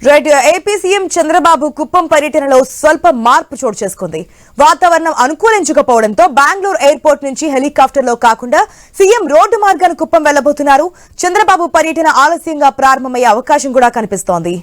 Right. AP CM Chandrababu Kuppam పర్యటనలో స్వల్ప మార్పు చోటు చేసుకుంది. వాతావరణం అనుకూలించకపోవడంతో బెంగళూరు ఎయిర్పోర్ట్ నుంచి హెలికాప్టర్లో కాకుండా సీఎం రోడ్డు మార్గాన కుప్పం వెళ్లబోతున్నారు. చంద్రబాబు పర్యటన ఆలస్యంగా ప్రారంభమయ్యే అవకాశం కూడా కనిపిస్తోంది.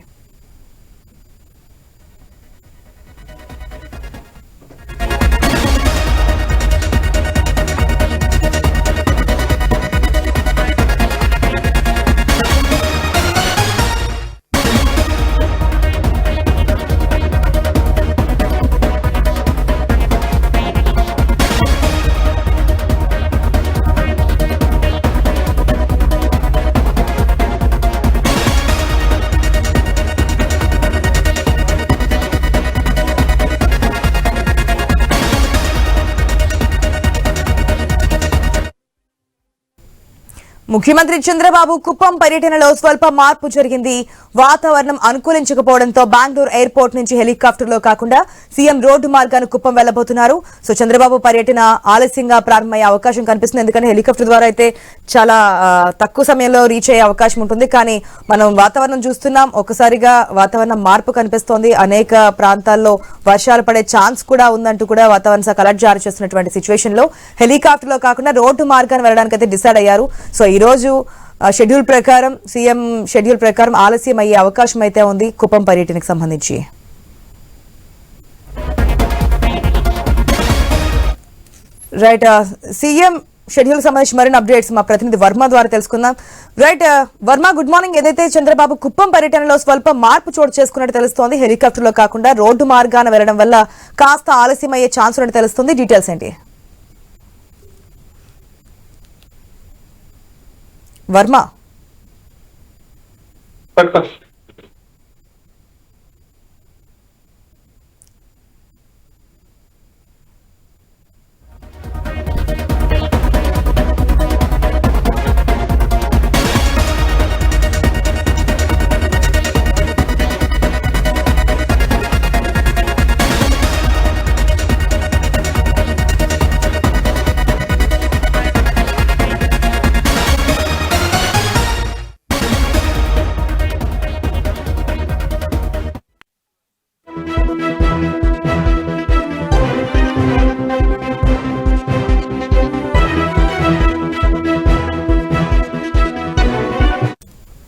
ముఖ్యమంత్రి చంద్రబాబు కుప్పం పర్యటనలో స్వల్ప మార్పు జరిగింది. వాతావరణం అనుకూలించకపోవడంతో బెంగళూరు ఎయిర్పోర్ట్ నుంచి హెలికాప్టర్లో కాకుండా సీఎం రోడ్డు మార్గాన కుప్పం వెళ్లబోతున్నారు. సో చంద్రబాబు పర్యటన ఆలస్యంగా ప్రారంభమయ్యే అవకాశం కనిపిస్తుంది. ఎందుకంటే హెలికాప్టర్ ద్వారా అయితే చాలా తక్కువ సమయంలో రీచ్ అయ్యే అవకాశం ఉంటుంది. కానీ మనం వాతావరణం చూస్తున్నాం, ఒకసారిగా వాతావరణం మార్పు కనిపిస్తోంది. అనేక ప్రాంతాల్లో వర్షాలు పడే ఛాన్స్ కూడా ఉందంటూ కూడా వాతావరణ శాఖ అలర్ట్ జారీ చేస్తున్నటువంటి సిచ్యువేషన్ లో హెలికాప్టర్ లో కాకుండా రోడ్డు మార్గాన్ని వెళ్ళడానికి అయితే డిసైడ్ అయ్యారు. సో ఈ రోజు షెడ్యూల్ ప్రకారం సీఎం షెడ్యూల్ ప్రకారం ఆలస్యం అయ్యే అవకాశం అయితే ఉంది కుప్పం పర్యటనకు సంబంధించి. రైట్. సీఎం షెడ్యూల్ సంబంధించి మరిన్ని అప్డేట్స్ మా ప్రతినిధి వర్మ ద్వారా తెలుసుకుందాం. Right Varma, good morning. ఏదైతే చంద్రబాబు కుప్పం పర్యటనలో స్వల్ప మార్పు చోటు చేసుకున్నట్టు తెలుస్తోంది. హెలికాప్టర్ లో కాకుండా రోడ్డు మార్గాన వెళ్లడం వల్ల కాస్త ఆలస్యం అయ్యే ఛాన్స్ ఉన్నట్టు తెలుస్తుంది. డీటెయిల్స్ ఏంటి వర్మ?